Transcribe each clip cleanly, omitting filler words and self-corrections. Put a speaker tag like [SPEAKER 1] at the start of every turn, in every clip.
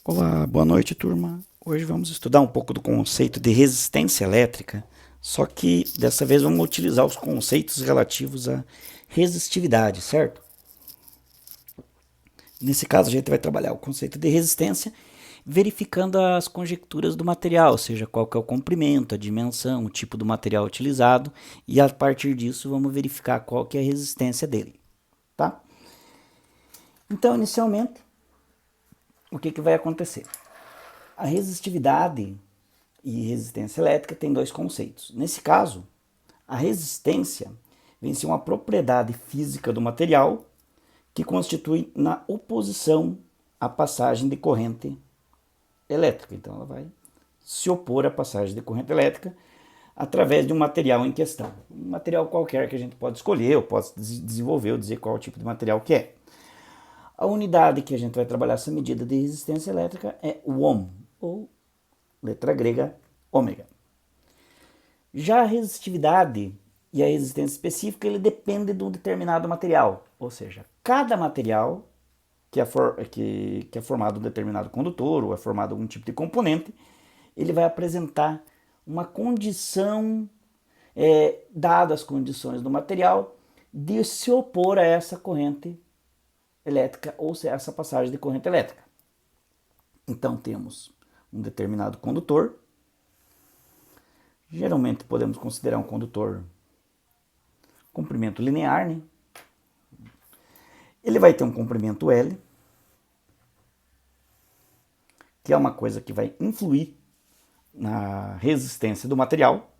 [SPEAKER 1] Olá, boa noite, turma. Hoje vamos estudar um pouco do conceito de resistência elétrica, só que dessa vez vamos utilizar os conceitos relativos à resistividade, certo? Nesse caso, a gente vai trabalhar o conceito de resistência verificando as conjecturas do material, ou seja, qual que é o comprimento, a dimensão, o tipo do material utilizado, e a partir disso vamos verificar qual que é a resistência dele, tá? Então, inicialmente, o que vai acontecer? A resistividade e resistência elétrica têm dois conceitos. Nesse caso, a resistência vem ser uma propriedade física do material que constitui na oposição à passagem de corrente elétrica. Então, ela vai se opor à passagem de corrente elétrica através de um material em questão. Um material qualquer que a gente pode escolher, ou pode desenvolver, ou dizer qual tipo de material que é. A unidade que a gente vai trabalhar essa medida de resistência elétrica é o ohm, ou letra grega, ômega. Já a resistividade e a resistência específica, ele depende de um determinado material. Ou seja, cada material que é formado um determinado condutor ou é formado algum tipo de componente, ele vai apresentar uma condição, dadas as condições do material, de se opor a essa corrente elétrica ou a essa passagem de corrente elétrica. Então temos um determinado condutor. Geralmente podemos considerar um condutor comprimento linear, né? Ele vai ter um comprimento L, que é uma coisa que vai influir na resistência do material.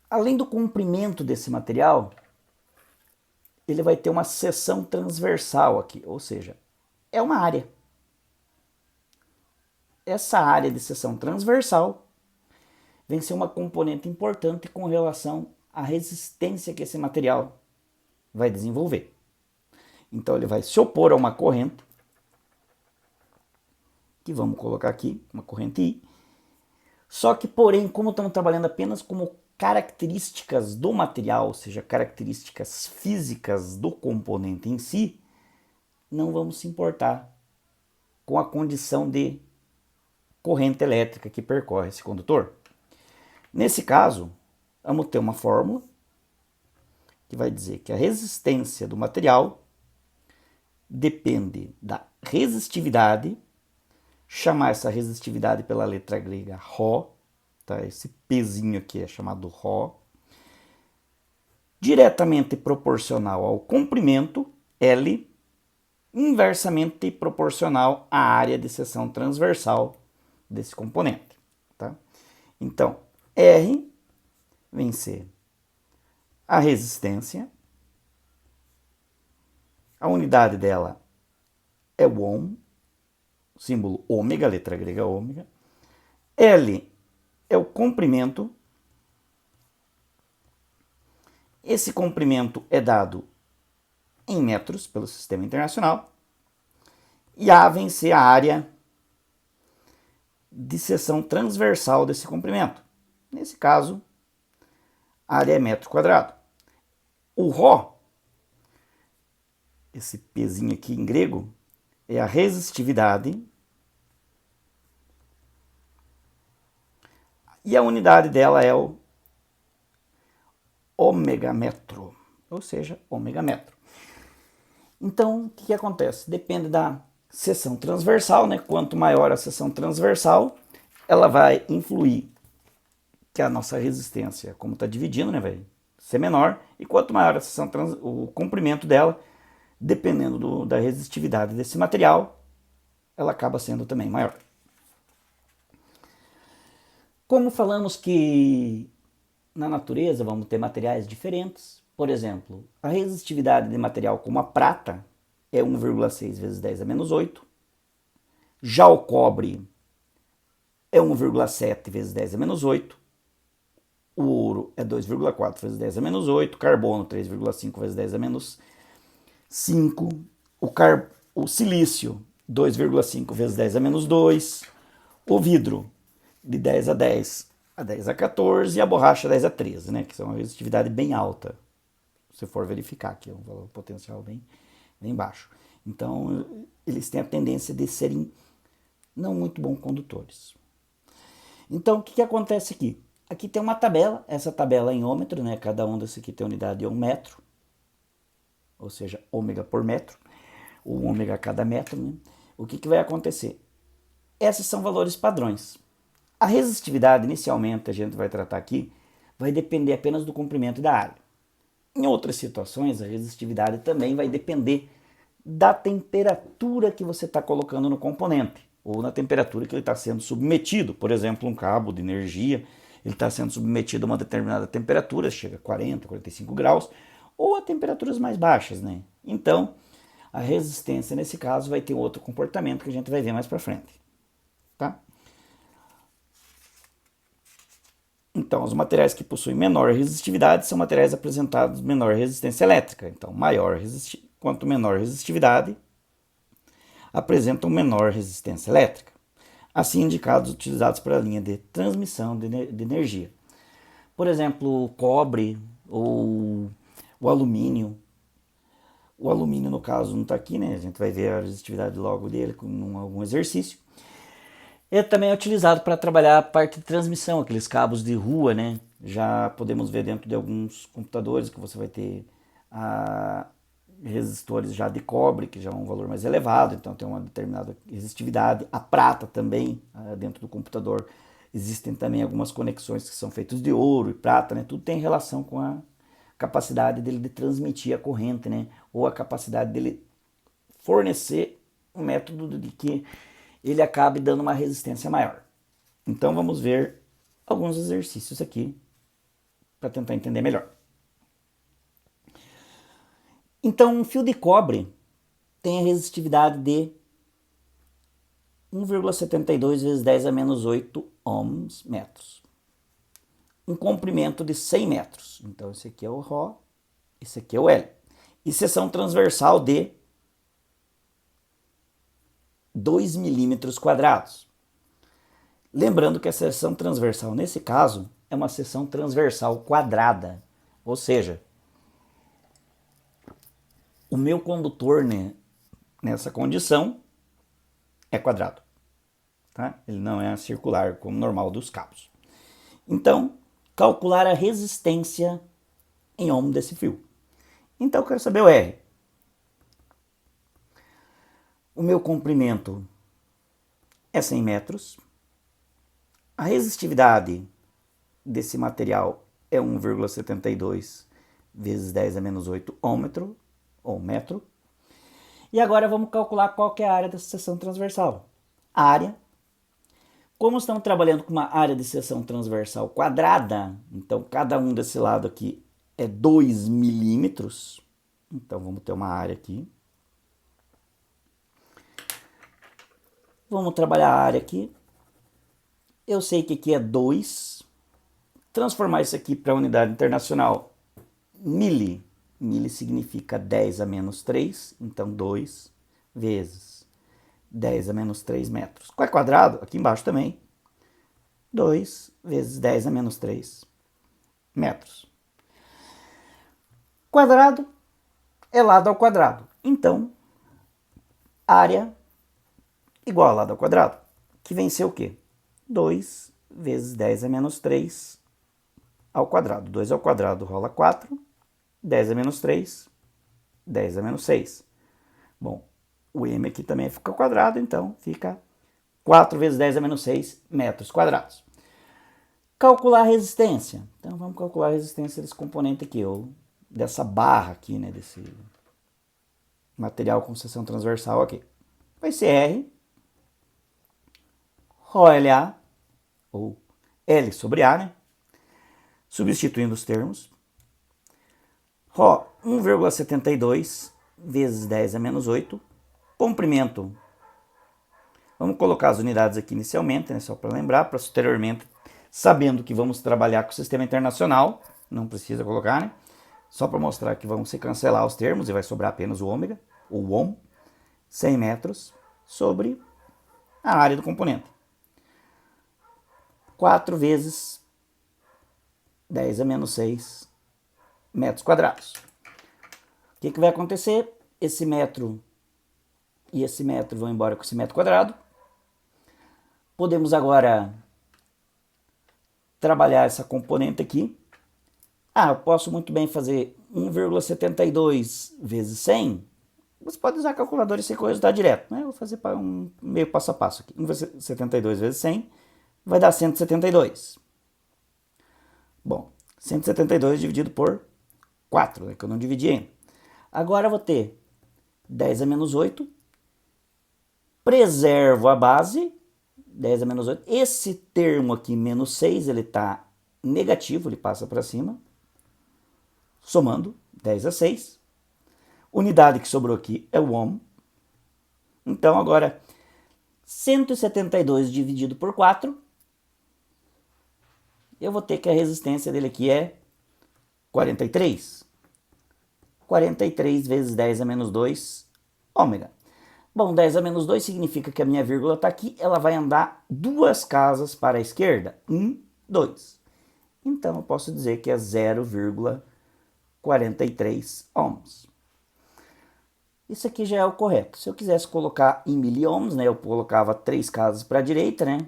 [SPEAKER 1] Além do comprimento desse material, ele vai ter uma seção transversal aqui, ou seja, é uma área. Essa área de seção transversal vem ser uma componente importante com relação à resistência que esse material vai desenvolver. Então ele vai se opor a uma corrente, que vamos colocar aqui, uma corrente I. Só que, porém, como estamos trabalhando apenas como características do material, ou seja, características físicas do componente em si, não vamos se importar com a condição de corrente elétrica que percorre esse condutor. Nesse caso, vamos ter uma fórmula que vai dizer que a resistência do material depende da resistividade, chamar essa resistividade pela letra grega ρ, tá? Esse Pzinho aqui é chamado ρ, diretamente proporcional ao comprimento, L, inversamente proporcional à área de seção transversal desse componente. Tá? Então, R vem ser a resistência, a unidade dela é o ohm, símbolo ômega, letra grega ômega. L é o comprimento. Esse comprimento é dado em metros pelo Sistema Internacional. E A vem ser a área de seção transversal desse comprimento. Nesse caso, a área é metro quadrado. O ρ, esse Pzinho aqui em grego, é a resistividade. E a unidade dela é o ômega metro, ou seja, ômega metro. Então, o que acontece? Depende da seção transversal, né? Quanto maior a seção transversal, ela vai influir que a nossa resistência, como está dividindo, né, vai ser menor. E quanto maior a seção o comprimento dela, dependendo da resistividade desse material, ela acaba sendo também maior. Como falamos que na natureza vamos ter materiais diferentes, por exemplo, a resistividade de material como a prata é 1,6 vezes 10 a menos 8. Já o cobre é 1,7 vezes 10 a menos 8. O ouro é 2,4 vezes 10 a menos 8. Carbono 3,5 vezes 10 a menos 5. O silício 2,5 vezes 10 a menos 2. O vidro de 10 a 10 a 10 a 14 e a borracha 10 a 13, né? Que são uma resistitividade bem alta. Se for verificar, que é um valor potencial bem baixo. Então, eles têm a tendência de serem não muito bons condutores. Então, o que acontece aqui? Aqui tem uma tabela, essa tabela é em ômetro, né? Cada um desse aqui tem unidade de 1 metro, ou seja, ômega por metro, ou ômega a cada metro, né? O que vai acontecer? Esses são valores padrões. A resistividade, inicialmente, a gente vai tratar aqui, vai depender apenas do comprimento da área. Em outras situações, a resistividade também vai depender da temperatura que você está colocando no componente, ou na temperatura que ele está sendo submetido. Por exemplo, um cabo de energia, ele está sendo submetido a uma determinada temperatura, chega a 40, 45 graus, ou a temperaturas mais baixas, né? Então, a resistência, nesse caso, vai ter outro comportamento que a gente vai ver mais para frente. Tá? Então, os materiais que possuem menor resistividade são materiais apresentados menor resistência elétrica. Então, quanto menor resistividade, apresentam menor resistência elétrica. Assim, indicados utilizados para a linha de transmissão de energia. Por exemplo, o cobre ou o alumínio. O alumínio, no caso, não está aqui, né? A gente vai ver a resistividade logo dele com algum exercício. Ele também é utilizado para trabalhar a parte de transmissão, aqueles cabos de rua, né? Já podemos ver dentro de alguns computadores que você vai ter resistores já de cobre, que já é um valor mais elevado, então tem uma determinada resistividade. A prata também, dentro do computador, existem também algumas conexões que são feitas de ouro e prata, né? Tudo tem relação com a capacidade dele de transmitir a corrente, né? Ou a capacidade dele fornecer um método de que ele acabe dando uma resistência maior. Então vamos ver alguns exercícios aqui para tentar entender melhor. Então, um fio de cobre tem a resistividade de 1,72 vezes 10 a menos 8 ohms metros. Um comprimento de 100 metros. Então, esse aqui é o Rho, esse aqui é o L. E seção transversal de 2 milímetros quadrados. Lembrando que a seção transversal, nesse caso, é uma seção transversal quadrada. Ou seja, o meu condutor, né, nessa condição é quadrado. Tá? Ele não é circular como normal dos cabos. Então, calcular a resistência em ohm desse fio. Então, eu quero saber o R. O meu comprimento é 100 metros. A resistividade desse material é 1,72 vezes 10 a menos 8 ohmmetro, ou metro. E agora vamos calcular qual que é a área dessa seção transversal. A área, como estamos trabalhando com uma área de seção transversal quadrada, então cada um desse lado aqui é 2 milímetros. Então vamos ter uma área aqui. Vamos trabalhar a área aqui. Eu sei que aqui é 2. Transformar isso aqui para a unidade internacional. Mili. Mili significa 10 a menos 3. Então 2 vezes 10 a menos 3 metros. Qual é quadrado? Aqui embaixo também. 2 vezes 10 a menos 3 metros. Quadrado é lado ao quadrado. Então, área igual a lado ao quadrado. Que vem ser o quê? 2 vezes 10 a menos 3 ao quadrado. 2 ao quadrado rola 4. 10 a menos 3, 10 a menos 6. Bom, o m aqui também fica ao quadrado, então fica 4 vezes 10 a menos 6 metros quadrados. Calcular a resistência. Então vamos calcular a resistência desse componente aqui, ou dessa barra aqui, né, desse material com seção transversal aqui. Vai ser R, ρLA, ou L sobre A, né? Substituindo os termos. Rho 1,72 vezes 10 a menos 8. Comprimento. Vamos colocar as unidades aqui inicialmente, né, só para lembrar, para posteriormente, sabendo que vamos trabalhar com o sistema internacional, não precisa colocar, né? Só para mostrar que vão se cancelar os termos e vai sobrar apenas o ômega, ou ohm, 100 metros sobre a área do componente. 4 vezes 10 a menos 6 metros quadrados. O que vai acontecer? Esse metro e esse metro vão embora com esse metro quadrado. Podemos agora trabalhar essa componente aqui. Eu posso muito bem fazer 1,72 vezes 100. Você pode usar a calculadora e ser resultado direto, né? Eu vou fazer para um meio passo a passo aqui. 1,72 vezes 100 vai dar 172. Bom, 172 dividido por 4, né, que eu não dividi ainda. Agora eu vou ter 10 a menos 8. Preservo a base, 10 a menos 8. Esse termo aqui, menos 6, ele está negativo, ele passa para cima. Somando, 10 a 6. Unidade que sobrou aqui é o ohm. Então agora, 172 dividido por 4, eu vou ter que a resistência dele aqui é 43. 43 vezes 10 a menos 2, ômega. Bom, 10 a menos 2 significa que a minha vírgula está aqui, ela vai andar 2 casas para a esquerda. 1, 2. Então eu posso dizer que é 0,43 ohms. Isso aqui já é o correto. Se eu quisesse colocar em miliohms, né, eu colocava 3 casas para a direita, né?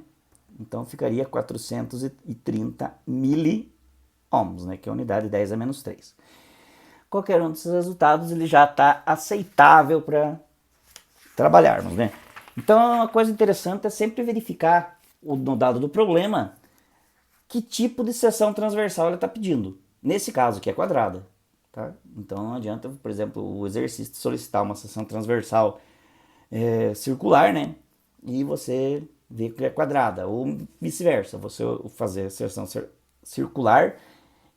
[SPEAKER 1] Então ficaria 430 miliohms, né, que é a unidade 10 a menos 3. Qualquer um desses resultados ele já está aceitável para trabalharmos, né? Então uma coisa interessante é sempre verificar no dado do problema que tipo de seção transversal ele está pedindo. Nesse caso aqui é quadrada. Tá? Então não adianta, por exemplo, o exercício solicitar uma seção transversal circular, né? E você vê que é quadrada, ou vice-versa, você fazer a seção circular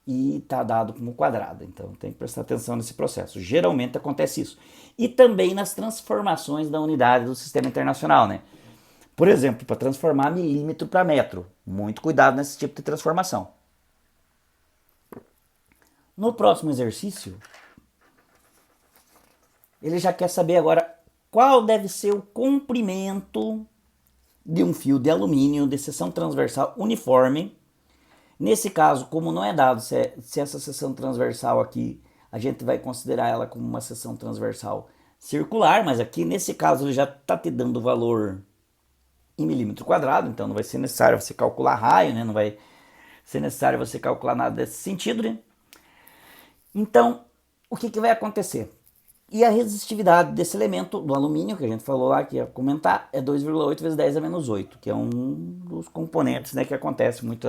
[SPEAKER 1] e está dado como quadrada. Então tem que prestar atenção nesse processo. Geralmente acontece isso. E também nas transformações da unidade do sistema internacional, né? Por exemplo, para transformar milímetro para metro. Muito cuidado nesse tipo de transformação. No próximo exercício, ele já quer saber agora qual deve ser o comprimento de um fio de alumínio de seção transversal uniforme. Nesse caso, como não é dado se essa seção transversal aqui, a gente vai considerar ela como uma seção transversal circular, mas aqui nesse caso ele já está te dando o valor em milímetro quadrado, então não vai ser necessário você calcular raio, né? Não vai ser necessário você calcular nada desse sentido, né? Então, o que vai acontecer? E a resistividade desse elemento, do alumínio, que a gente falou lá, que ia comentar, é 2,8 vezes 10 a menos 8, que é um dos componentes, né, que acontece muito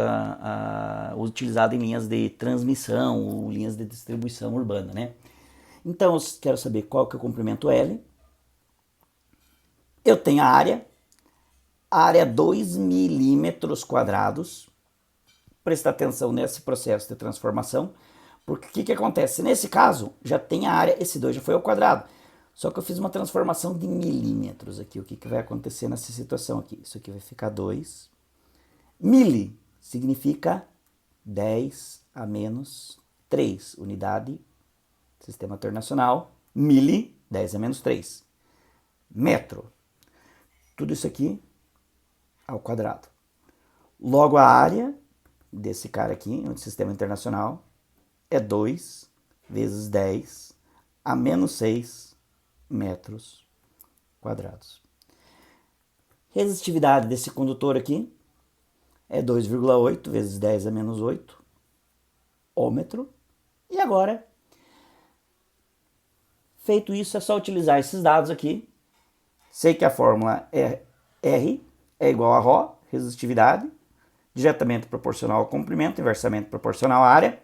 [SPEAKER 1] utilizado em linhas de transmissão ou linhas de distribuição urbana, né? Então, eu quero saber qual que é o comprimento L. Eu tenho a área é 2 milímetros quadrados. Presta atenção nesse processo de transformação. Porque o que acontece? Nesse caso, já tem a área, esse 2 já foi ao quadrado. Só que eu fiz uma transformação de milímetros aqui. O que vai acontecer nessa situação aqui? Isso aqui vai ficar 2. Mili significa 10 a menos 3. Unidade, sistema internacional. Mili, 10 a menos 3. Metro. Tudo isso aqui ao quadrado. Logo a área desse cara aqui, no sistema internacional, é 2 vezes 10 a menos 6 metros quadrados. Resistividade desse condutor aqui é 2,8 vezes 10 a menos 8 ômetro. E agora, feito isso, é só utilizar esses dados aqui. Sei que a fórmula é R é igual a Rho, resistividade, diretamente proporcional ao comprimento, inversamente proporcional à área.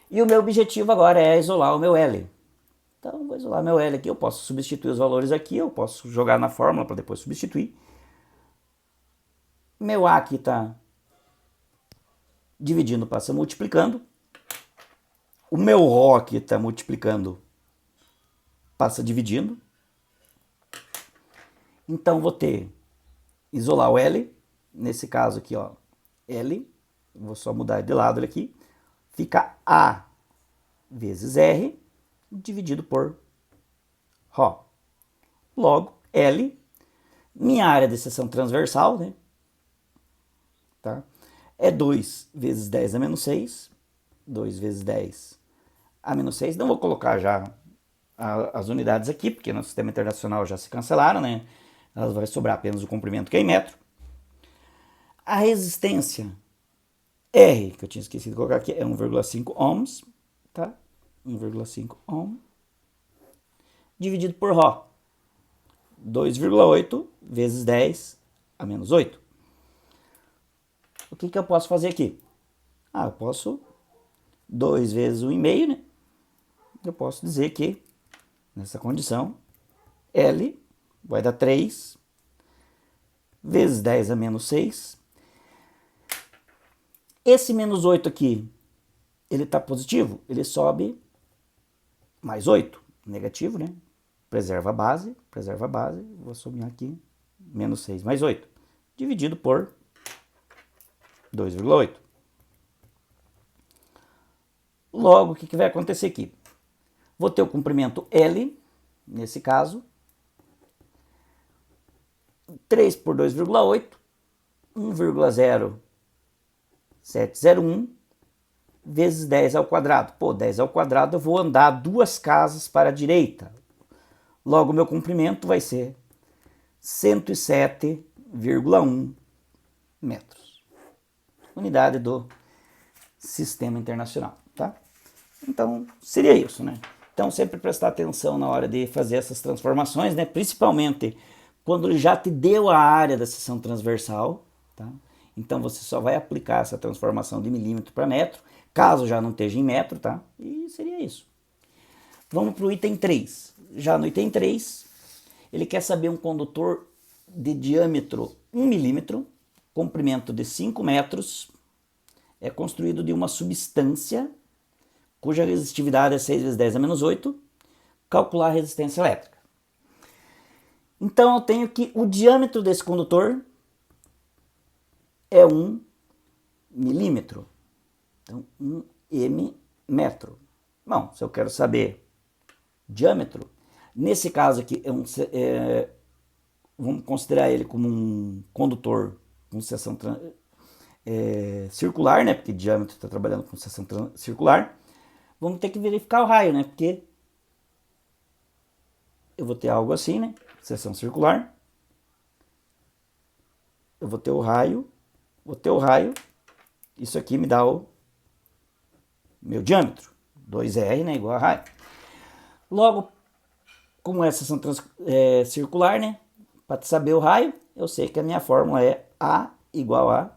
[SPEAKER 1] E o meu objetivo agora é isolar o meu L. Então, vou isolar meu L aqui. Eu posso substituir os valores aqui, eu posso jogar na fórmula para depois substituir. Meu A aqui está dividindo, passa multiplicando. O meu Rho aqui está multiplicando, passa dividindo. Então, vou ter isolar o L. Nesse caso aqui, ó, L. Vou só mudar de lado ele aqui. Fica A vezes R dividido por Rho. Logo, L, minha área de seção transversal, né? Tá? É 2 vezes 10 a menos 6. 2 vezes 10 a menos 6. Não vou colocar já as unidades aqui, porque no sistema internacional já se cancelaram, né? Elas vai sobrar apenas o comprimento que é em metro. A resistência R, que eu tinha esquecido de colocar aqui, é 1,5 ohms, tá? 1,5 ohm dividido por Rho. 2,8 vezes 10 a menos 8. O que eu posso fazer aqui? Eu posso 2 vezes 1,5, né? Eu posso dizer que, nessa condição, L vai dar 3 vezes 10 a menos 6. Esse menos 8 aqui, ele está positivo, ele sobe mais 8. Negativo, né? Preserva a base, vou somar aqui, menos 6 mais 8, dividido por 2,8. Logo, o que vai acontecer aqui? Vou ter o comprimento L, nesse caso, 3 por 2,8, 1,0701 vezes 10 ao quadrado. 10 ao quadrado eu vou andar 2 casas para a direita. Logo, meu comprimento vai ser 107,1 metros. Unidade do Sistema Internacional, tá? Então, seria isso, né? Então, sempre prestar atenção na hora de fazer essas transformações, né? Principalmente quando ele já te deu a área da seção transversal, tá? Então, você só vai aplicar essa transformação de milímetro para metro, caso já não esteja em metro, tá? E seria isso. Vamos para o item 3. Já no item 3, ele quer saber um condutor de diâmetro 1 milímetro, comprimento de 5 metros, é construído de uma substância cuja resistividade é 6 vezes 10 a menos 8, calcular a resistência elétrica. Então eu tenho que o diâmetro desse condutor é 1 milímetro. Então, 1 m metro. Bom, se eu quero saber diâmetro, nesse caso aqui, vamos considerar ele como um condutor com seção circular, né? Porque diâmetro está trabalhando com seção circular. Vamos ter que verificar o raio, né? Porque eu vou ter algo assim, né? Seção circular. Eu vou ter o raio. Isso aqui me dá o meu diâmetro. 2R, né? Igual a raio. Logo, como é seção circular, né? Para saber o raio, eu sei que a minha fórmula é A igual a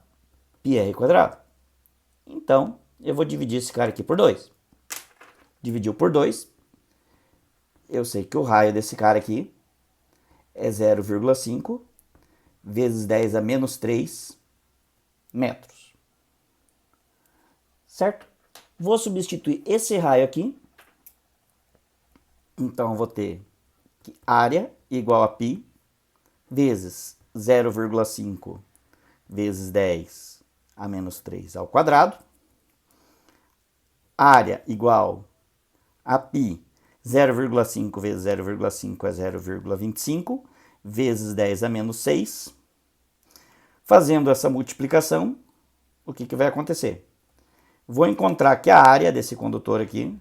[SPEAKER 1] πr quadrado. Então, eu vou dividir esse cara aqui por 2. Dividiu por 2, eu sei que o raio desse cara aqui é 0,5 vezes 10 a menos 3 metros. Certo? Vou substituir esse raio aqui. Então, eu vou ter que área igual a π vezes 0,5 vezes 10 a menos 3 ao quadrado. Área igual a π, 0,5 vezes 0,5 é 0,25, vezes 10 a menos 6. Fazendo essa multiplicação, o que vai acontecer? Vou encontrar que a área desse condutor aqui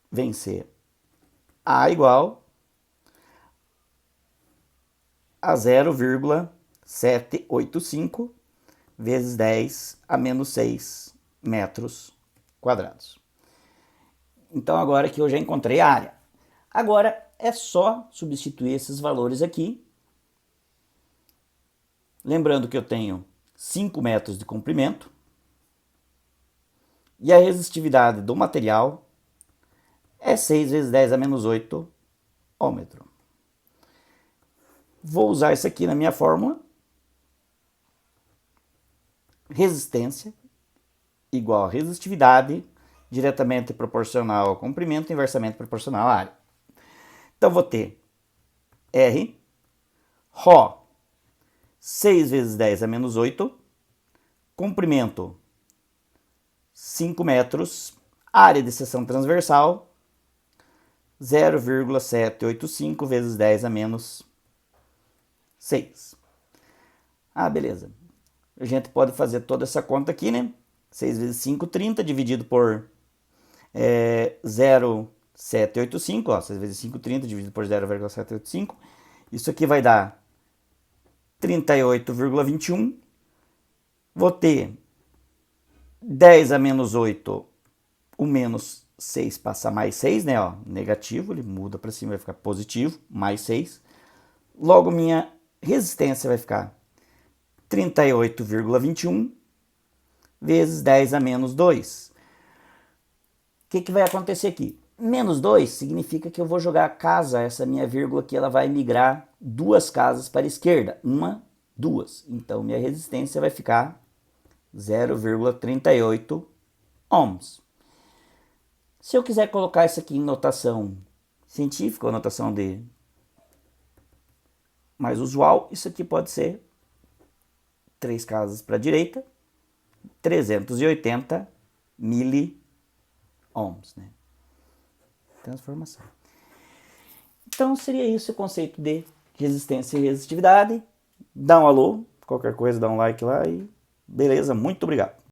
[SPEAKER 1] vem ser A igual a 0,785 vezes 10 a menos 6 metros quadrados. Então, agora que eu já encontrei a área. Agora, é só substituir esses valores aqui. Lembrando que eu tenho 5 metros de comprimento. E a resistividade do material é 6 vezes 10 a menos 8 ohmmetro. Vou usar isso aqui na minha fórmula. Resistência igual a resistividade diretamente proporcional ao comprimento, inversamente proporcional à área. Então, vou ter R, Rho, 6 vezes 10 a menos 8, comprimento 5 metros, área de seção transversal 0,785 vezes 10 a menos 6. Beleza. A gente pode fazer toda essa conta aqui, né? 6 vezes 5, 30, dividido por 0,785, 6 vezes 5, 30, dividido por 0,785. Isso aqui vai dar 38,21. Vou ter 10 a menos 8, o menos 6 passa mais 6, né? Ó, negativo, ele muda para cima, vai ficar positivo, mais 6. Logo, minha resistência vai ficar 38,21 vezes 10 a menos 2. O que vai acontecer aqui? Menos 2 significa que eu vou jogar a casa, essa minha vírgula aqui, ela vai migrar 2 casas para a esquerda. 1, 2. Então, minha resistência vai ficar 0,38 ohms. Se eu quiser colocar isso aqui em notação científica, ou notação de mais usual, isso aqui pode ser 3 casas para a direita, 380 mili-ohms, né? Transformação. Então seria isso o conceito de resistência e resistividade. Dá um alô, qualquer coisa dá um like lá e beleza, muito obrigado.